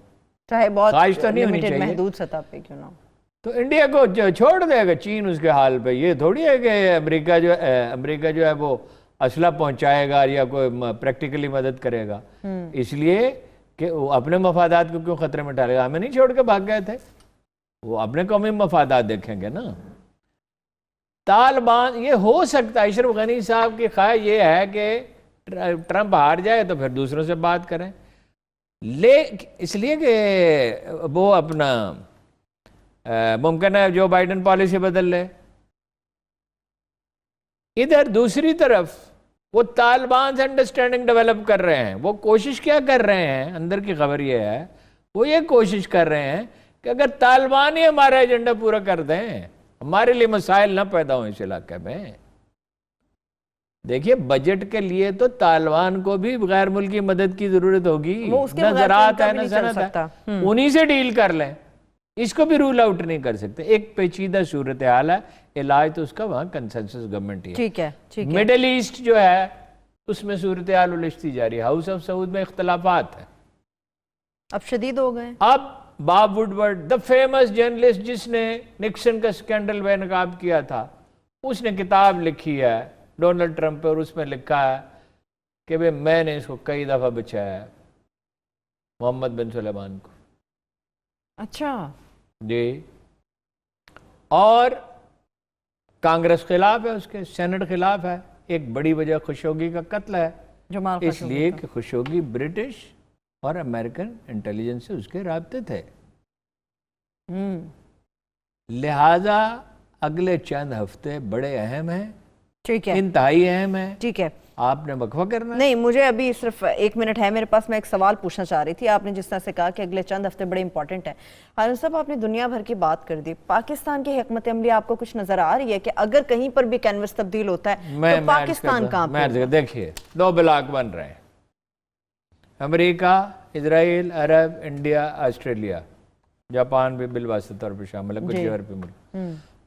चाहे बहुत तो नहीं होनी चाहिए, महदूद सतह पे क्यों ना, तो इंडिया को छोड़ देगा चीन उसके हाल पे। ये थोड़ी है कि अमेरिका जो है वो असला पहुंचाएगा या कोई प्रैक्टिकली मदद करेगा, इसलिए कि वो अपने मफादात को क्यों खतरे में डालेगा। हमें नहीं छोड़ के भाग गए थे, वो अपने कौमी मफादात देखेंगे ना। तालिबान ये हो सकता है, अशरफ गनी साहब की ख्वाहिश ये है कि ट्रंप हार जाए तो फिर दूसरों से बात करें, इसलिए कि वो अपना मुमकिन है जो बाइडेन पॉलिसी बदल ले। इधर दूसरी तरफ वो तालिबान से अंडरस्टैंडिंग डेवलप कर रहे हैं। वो कोशिश क्या कर रहे हैं, अंदर की खबर ये है, वो ये कोशिश कर रहे हैं कि अगर तालिबान ही हमारा एजेंडा पूरा कर दें, हमारे लिए मसाइल ना पैदा हो इस इलाके में। देखिए बजट के लिए तो तालिबान को भी गैर मुल्की मदद की जरूरत होगी, न ज़राअत है न सनत है, उन्हीं से डील कर लें, इसको भी रूल आउट नहीं कर सकते। एक पेचीदा सूरत हाल है, इलाज तो उसका वहां कंसेंसस गवर्नमेंट ही है, ठीक है। मिडिल ईस्ट जो है उसमें सूरत हाल उलझती जा रही है, हाउस ऑफ सऊद में इख्तलाफात है, अब शदीद हो गए। अब Bob Woodward the famous journalist जिसने निक्सन का स्कैंडल बेनकाब किया था, उसने किताब लिखी है डोनाल्ड ट्रंप पर, और उसमें लिखा है कि भाई मैंने इसको कई दफा बचाया है, मोहम्मद बिन सुलेमान को। अच्छा जी, और कांग्रेस खिलाफ है, उसके सेनेट खिलाफ है। एक बड़ी वजह खुशोगी का कत्ल है, इसलिए कि खुशोगी ब्रिटिश और अमेरिकन इंटेलिजेंस से उसके राब्ते थे। लिहाजा अगले चंद हफ्ते बड़े अहम हैं, ठीक है, इंतहाई अहम है, ठीक है। आपने वक्फा करना नहीं, मुझे अभी सिर्फ 1 मिनट है मेरे पास, मैं एक सवाल पूछना चाह रही थी। आपने जिस तरह से कहा कि अगले चंद हफ्ते बड़े इंपॉर्टेंट है, हारून साहब आपने दुनिया भर की बात कर दी, पाकिस्तान की हिकमत अमली आपको कुछ नजर आ रही है कि अगर कहीं पर भी कैनवस तब्दील होता है तो पाकिस्तान कहां पे? देखिए 2 ब्लॉक बन रहे हैं, अमेरिका, इजराइल, अरब, इंडिया, ऑस्ट्रेलिया, जापान भी बिलवास्ता तौर पर शामिल है, कुछ यूरोपीय मुल्क।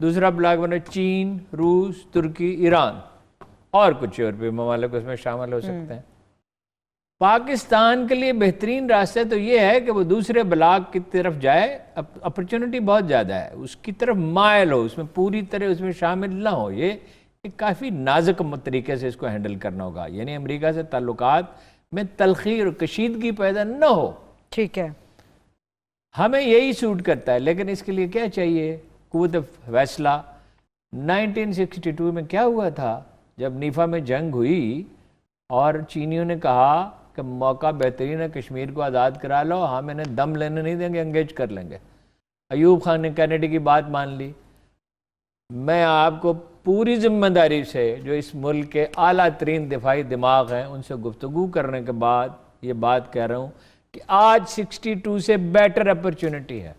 दूसरा ब्लॉक बना चीन, रूस, तुर्की, ईरान और कुछ यूरोपीय ममालिक उसमें शामिल हो सकते हैं। पाकिस्तान के लिए बेहतरीन रास्ता तो ये है कि वो दूसरे ब्लॉक की तरफ जाए, अपॉर्चुनिटी बहुत ज़्यादा है, उसकी तरफ मायल हो, उसमें पूरी तरह उसमें शामिल ना हो। ये काफ़ी नाजुक तरीके से इसको हैंडल करना होगा, यानी अमेरिका से ताल्लुकात में तलखी और कशीदगी पैदा न हो, ठीक है, हमें यही सूट करता है। लेकिन इसके लिए क्या चाहिए? कुव्वत फैसला। 1962 में क्या हुआ था जब नीफा में जंग हुई और चीनियों ने कहा कि मौका बेहतरीन है, कश्मीर को आज़ाद करा लो, हम इन्हें दम लेने नहीं देंगे, एंगेज कर लेंगे। अयूब खान ने कैनेडी की बात मान ली। मैं आपको पूरी जिम्मेदारी से जो इस मुल्क के आला तरीन दिफाई दिमाग हैं उनसे गुफ्तगू करने के बाद ये बात कह रहा हूँ कि आज 62 से बेटर अपॉर्चुनिटी है।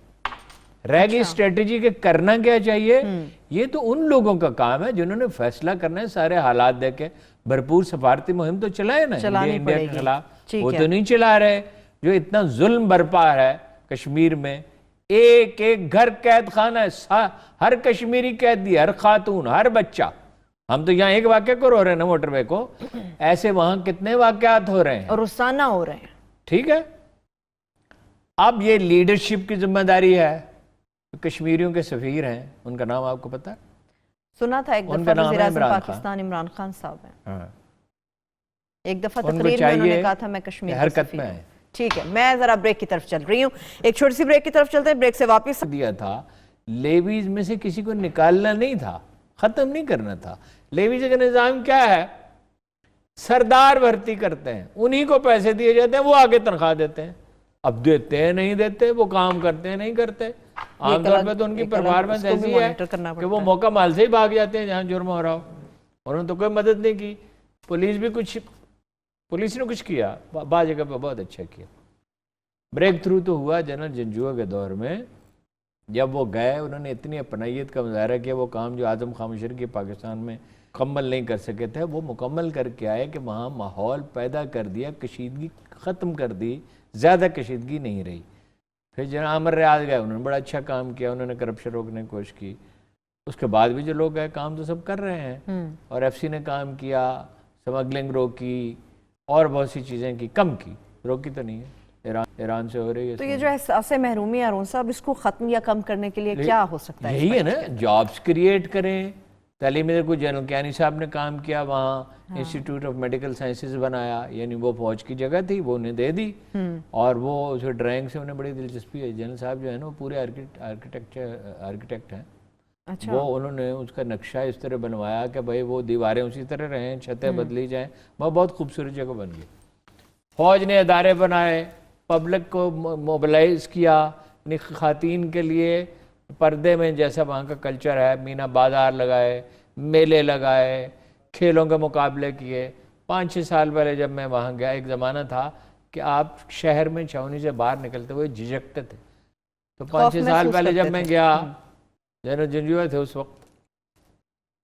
रहेगी स्ट्रेटेजी के करना क्या चाहिए, ये तो उन लोगों का काम है जिन्होंने फैसला करना है। सारे हालात देखे भरपूर सफारती मुहिम तो चलाए ना इंडिया के खिलाफ, वो तो नहीं चला रहे। जो इतना जुल्म बरपा है कश्मीर में, एक एक घर कैद खाना है, हर कश्मीरी कैदी, हर खातून, हर बच्चा। हम तो यहाँ एक वाक्य को रो रहे हैं ना मोटरवे को, ऐसे वहां कितने वाकयात हो रहे हैं और रोजाना हो रहे हैं। ठीक है, अब ये लीडरशिप की जिम्मेदारी है। कश्मीरियों के सफीर हैं, उनका नाम आपको पता है? सुना था एक दफा वज़ीर-ए-आज़म पाकिस्तान इमरान खान साहब हैं। हाँ। एक दफा तकरीर में उन्होंने कहा था मैं कश्मीर हरकत में है। ठीक है, मैं जरा ब्रेक की तरफ चल रही हूँ, एक छोटी सी ब्रेक की तरफ चलते हैं। ब्रेक से वापस दिया था, लेवीज में से किसी को निकालना नहीं था, खत्म नहीं करना था। लेवीज का निजाम क्या है? सरदार भर्ती करते हैं, उन्हीं को पैसे दिए जाते हैं, वो आगे तनख्वाह देते हैं। अब देते हैं नहीं देते, वो काम करते हैं नहीं करते। आमतौर पर तो उनकी परफॉर्मेंस ऐसी है कि वो मौका माल से ही भाग जाते हैं जहां जुर्म हो रहा हो। उन्होंने तो कोई मदद नहीं की। पुलिस ने कुछ किया, बाद जगह पर बहुत अच्छा किया। ब्रेक थ्रू तो हुआ जनरल जंजुआ के दौर में, जब वो गए उन्होंने इतनी अपनाइयत का मुजाहरा किया। वो काम जो आजम खान मुशर्रफ पाकिस्तान में मुकम्मल नहीं कर सके थे, वो मुकम्मल करके आए कि वहाँ माहौल पैदा कर दिया, कशीदगी ख़त्म कर दी, ज़्यादा कशीदगी नहीं रही। फिर जनाब आमिर रियाज गए, उन्होंने बड़ा अच्छा काम किया, उन्होंने करप्शन रोकने की कोशिश की। उसके बाद भी जो लोग गए काम तो सब कर रहे हैं। और एफसी ने काम किया, स्मगलिंग रोकी और बहुत सी चीज़ें की, कम की, रोकी तो नहीं है, ईरान से हो रही है। तो ये जो एहसास महरूमी है अरुण साहब, इसको ख़त्म या कम करने के लिए क्या हो सकता है? यही है ना, जॉब्स क्रिएट करें। तालीम में को जनरल कैनी साहब ने काम किया, वहाँ इंस्टीट्यूट ऑफ मेडिकल साइंसेज बनाया, यानी वो फौज की जगह थी, वो उन्हें दे दी। और वो उसे ड्राइंग से उन्हें बड़ी दिलचस्पी है। जनरल साहब जो है ना वो पूरे आर्किटेक्ट हैं। अच्छा। वो उन्होंने उसका नक्शा इस तरह बनवाया कि भाई वो दीवारें उसी तरह रहें, छतें बदली जाएं, वो बहुत खूबसूरत जगह बन गई। फौज ने अदारे बनाए, पब्लिक को मोबिलाइज किया, खातीन के लिए पर्दे में जैसा वहाँ का कल्चर है, मीना बाजार लगाए, मेले लगाए, खेलों के मुकाबले किए। 5-6 साल पहले जब मैं वहाँ गया, एक ज़माना था कि आप शहर में छावनी से बाहर निकलते हुए झिझकते थे। तो 5-6 साल पहले जब मैं गया, जनरल जंजुआ थे उस वक्त,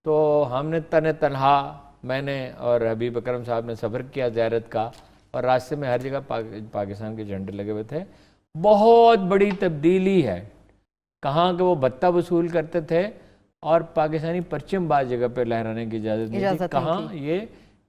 तो हमने तनहा मैंने और हबीब अकरम साहब ने सफ़र किया ज़ियारत का, और रास्ते में हर जगह पाकिस्तान के झंडे लगे हुए थे। बहुत बड़ी तब्दीली है। कहाँ के वो भत्ता वसूल करते थे और पाकिस्तानी परचम बाज़ जगह पर लहराने की इजाज़त नहीं थी। कहाँ ये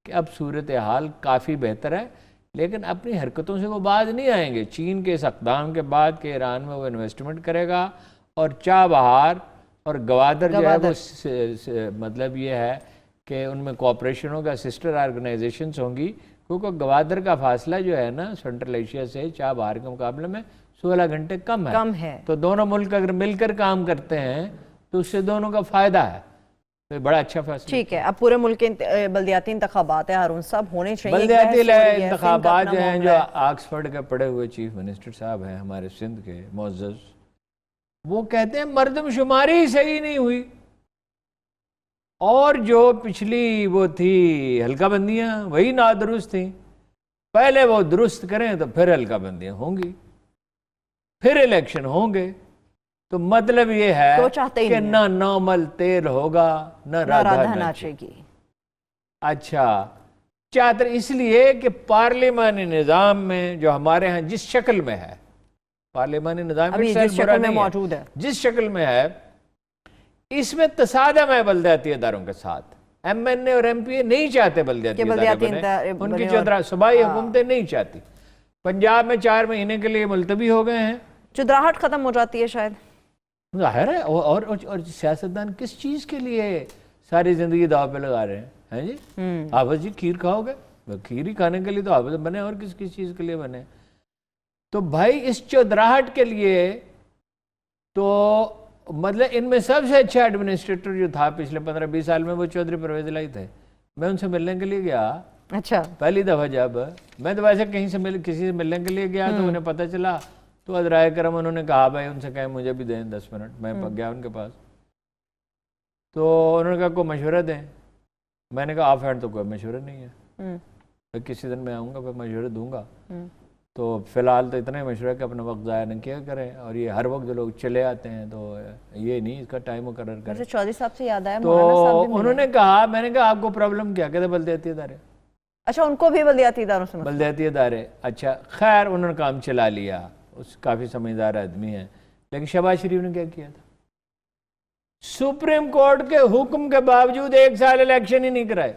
कि अब सूरत हाल काफ़ी बेहतर है, लेकिन अपनी हरकतों से वो बाज नहीं आएंगे। चीन के इस इक़दाम के बाद कि ईरान में वो इन्वेस्टमेंट करेगा, और चाबहार और गवादर जो है वो मतलब ये है कि उनमें कोऑपरेशन होगा, सिस्टर ऑर्गेनाइजेशंस होंगी, क्योंकि गवादर का फासला जो है ना सेंट्रल एशिया से चाबहार के मुकाबले में 16 घंटे कम है। तो दोनों मुल्क अगर मिलकर काम करते हैं तो उससे दोनों का फायदा है। तो बड़ा अच्छा फैसला। ठीक है, अब पूरे मुल्क के बल्दियाती इंतखाबात है हारून साहब, होने चाहिए। बल्दियाती इंतखाबात जो हैं, जो ऑक्सफोर्ड के पढ़े हुए चीफ मिनिस्टर साहब हैं हमारे सिंध के मोअज़्ज़ज़, वो कहते हैं मर्दमशुमारी ही सही नहीं हुई, और जो पिछली वो थी हल्का बंदियाँ वही नादुरुस्त थी। पहले वो दुरुस्त करें तो फिर हल्का बंदियाँ होंगी, फिर इलेक्शन होंगे। तो मतलब ये है तो कि ना नॉर्मल तेल होगा, ना राधा नाचेगी। अच्छा, चाहते इसलिए कि पार्लिमानी निज़ाम में जो हमारे यहाँ जिस शक्ल में है, पार्लिमानी निज़ाम जिस शक्ल में मौजूद है, जिस शक्ल में है, इसमें तसादम है बल्दियाती इदारों के साथ। MNA और MPA नहीं चाहते बल्दियाती इदारे, उनकी सूबाई हुकूमतें नहीं चाहती। पंजाब में 4 महीने के लिए मुलतवी हो गए हैं। चुदराहट खत्म हो जाती है शायद, जाहिर है। और सियासतदान किस चीज़ के लिए सारी ज़िंदगी दाव पे लगा रहे हैं जी? आप जी खीर खाओगे, खीर ही खाने के लिए तो आप बने, और किस चीज़ के लिए बने? तो भाई इस चौधराहट के लिए तो मतलब इनमें सबसे अच्छा एडमिनिस्ट्रेटर जो था पिछले 15-20 साल में वो चौधरी परवेज़ इलाही थे। मैं उनसे मिलने के लिए गया अच्छा। पहली दफा जब मैं तो वैसे कहीं से किसी से मिलने के लिए गया तो उन्हें पता चला, तो अदराय करम उन्होंने कहा भाई उनसे कहें मुझे भी दें 10 मिनट। मैं गया उनके पास, तो उन्होंने कहा कोई मशवरा दें। मैंने कहा ऑफ हैंड तो कोई मशवरा नहीं है, तो किसी दिन मैं आऊँगा फिर मशवरा दूंगा। तो फिलहाल तो इतना ही मशवरा कि अपना वक्त ज़ाया न किया करें, और ये हर वक्त जो लोग चले आते हैं तो ये नहीं, इसका टाइम मुकर्रर करें। वैसे चौधरी साहब से याद आया, तो मौलाना साहब भी मिले। उन्होंने कहा, मैंने कहा आपको प्रॉब्लम क्या, कहते बलदियाती इदारे। अच्छा, उनको भी बलदियाती इदारों से मसला। बलदियाती इदारे, अच्छा खैर उन्होंने काम चला लिया, उस काफ़ी समझदार आदमी है। लेकिन शहबाज शरीफ ने क्या किया था, सुप्रीम कोर्ट के हुक्म के बावजूद 1 साल इलेक्शन ही नहीं कराए।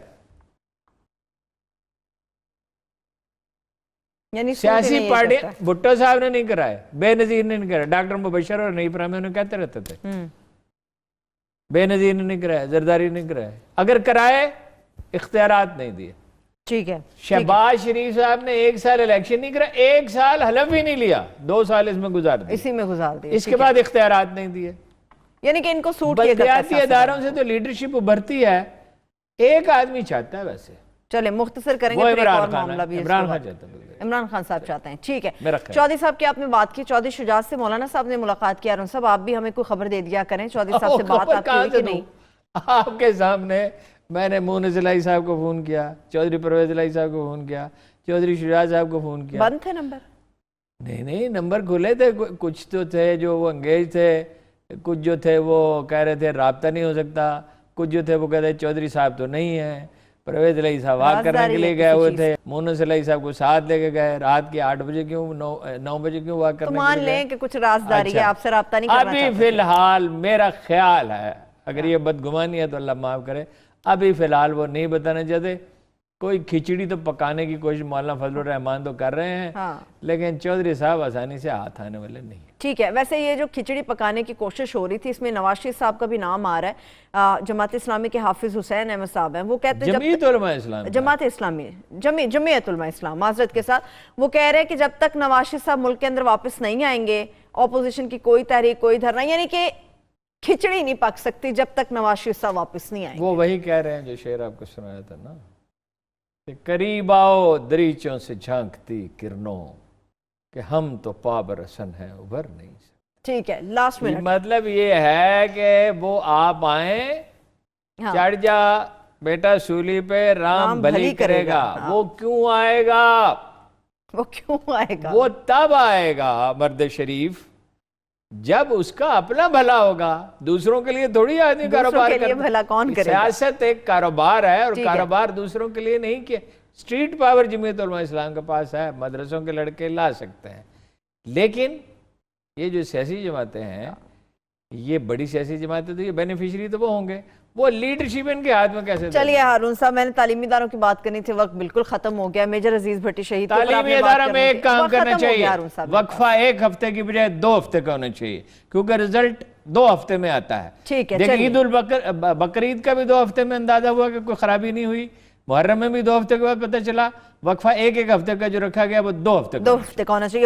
यानी सियासी पार्टी, भुट्टो साहब ने नहीं कराए, बेनजीर ने नहीं कराया, डॉक्टर मुबशर और नईम रहमान उन्हें कहते रहते थे, बेनजीर ने नहीं कराया, जरदारी ने नहीं कराया। अगर कराए इख्तियारात नहीं दिए। ठीक है। शहबाज शरीफ साहब ने 1 साल इलेक्शन नहीं करा, 1 साल हलफ ही नहीं लिया, 2 साल इसमें गुजार दिए, इसी में गुजार दिए। इसके बाद इख्तियारात नहीं दिए। यानी कि इनको सूट किया बलदियाती इदारों से तो लीडरशिप उभरती है, एक आदमी चाहता है वैसे। चले मुख्तसर करेंगे, वो फिर एक इमरान और खान मामला भी है, है। इमरान खान चाहता है, इमरान खान साहब चाहते हैं। ठीक है। मेरा ख्याल। चौधरी साहब की आपने बात की, चौधरी शुजात से मौलाना साहब ने मुलाकात की। अरुण साहब आप भी हमें कोई खबर दे दिया करें, चौधरी साहब से बात आपकी हुई कि नहीं? आपके सामने मैंने मोहन इलाही साहब को फोन किया, चौधरी परवेज इलाही साहब को फोन किया, चौधरी शुजात साहब को फोन किया। बंद थे नंबर? नहीं, नंबर खुले थे, कुछ तो थे जो वो अंगेज थे, कुछ जो थे वो कह रहे थे राब्ता नहीं हो सकता, कुछ जो थे वो कहते चौधरी साहब तो नहीं है। परवेज इलाही साहब वाक करने के लिए गए हुए थे, मोहन इलाही साहब को साथ लेके गए, रात के 8 बजे क्यों 9 बजे क्यों वाक करने के लिए? मान लें कि कुछ राजदारी है, आपसे राब्ता नहीं करना अभी फिलहाल मेरा ख्याल है, अगर ये बदगुमानी है तो अल्लाह माफ करे, अभी फिलहाल वो नहीं बताना चाहते। कोई खिचड़ी तो पकाने की कोशिश मौलाना फजलुर रहमान तो कर रहे हैं, लेकिन चौधरी साहब आसानी से हाथ आने वाले नहीं। ठीक है। वैसे ये जो खिचड़ी पकाने की कोशिश हो रही थी, इसमें नवाज शरीफ साहब का भी नाम आ रहा है। जमात इस्लामी के हाफिज हुसैन अहमद साहब हैं, वो कहते हैं जमीयत उलमा इस्लाम माजरत के साथ, वो कह रहे हैं कि जब तक नवाज शरीफ साहब मुल्क के अंदर वापस नहीं आएंगे, ऑपोजिशन की कोई तहरीक, कोई धरना, यानी कि खिचड़ी नहीं पक सकती जब तक नवाज शरीफ साहब वापस नहीं आएंगे। वो वही कह रहे हैं जो शेर आपको सुनाया था ना, करीब आओ दरीचों से झांकती किरणों कि हम तो पाबरसन हैं उभर नहीं सकते। ठीक है, लास्ट मिनट। मतलब ये है कि वो आप आए, चढ़ जा बेटा सूली पे, राम भली करेगा। वो क्यों आएगा? वो तब आएगा मर्द शरीफ जब उसका अपना भला होगा, दूसरों के लिए थोड़ी आदमी कारोबार करता है। भला कौन करेगा? सियासत एक कारोबार है, और कारोबार दूसरों के लिए नहीं किया। स्ट्रीट पावर जमीयत उलमा इस्लाम के पास है, मदरसों के लड़के ला सकते हैं, लेकिन ये जो सियासी जमातें हैं, ये बड़ी सियासी जमातें, तो ये बेनिफिशियरी तो वो होंगे, वो लीडरशिप इनके हाथ में कैसे? चलिए हारून साहब, मैंने तालीमी इदारों की बात करनी थी, वक्त बिल्कुल खत्म हो गया। मेजर अजीज भट्टी शहीद तालीमी इदारा में एक काम करना चाहिए, वक्फा 1 हफ्ते की बजाय 2 हफ्ते का होना चाहिए, क्योंकि रिजल्ट 2 हफ्ते में आता है। ठीक है। देखिए ईद उल बकरीद का भी 2 हफ्ते में अंदाजा हुआ कि कोई खराबी नहीं हुई, मुहर्रम में भी 2 हफ्ते के बाद पता चला, वक्फा 1 हफ्ते का जो रखा गया वो 2 हफ्ते का होना चाहिए।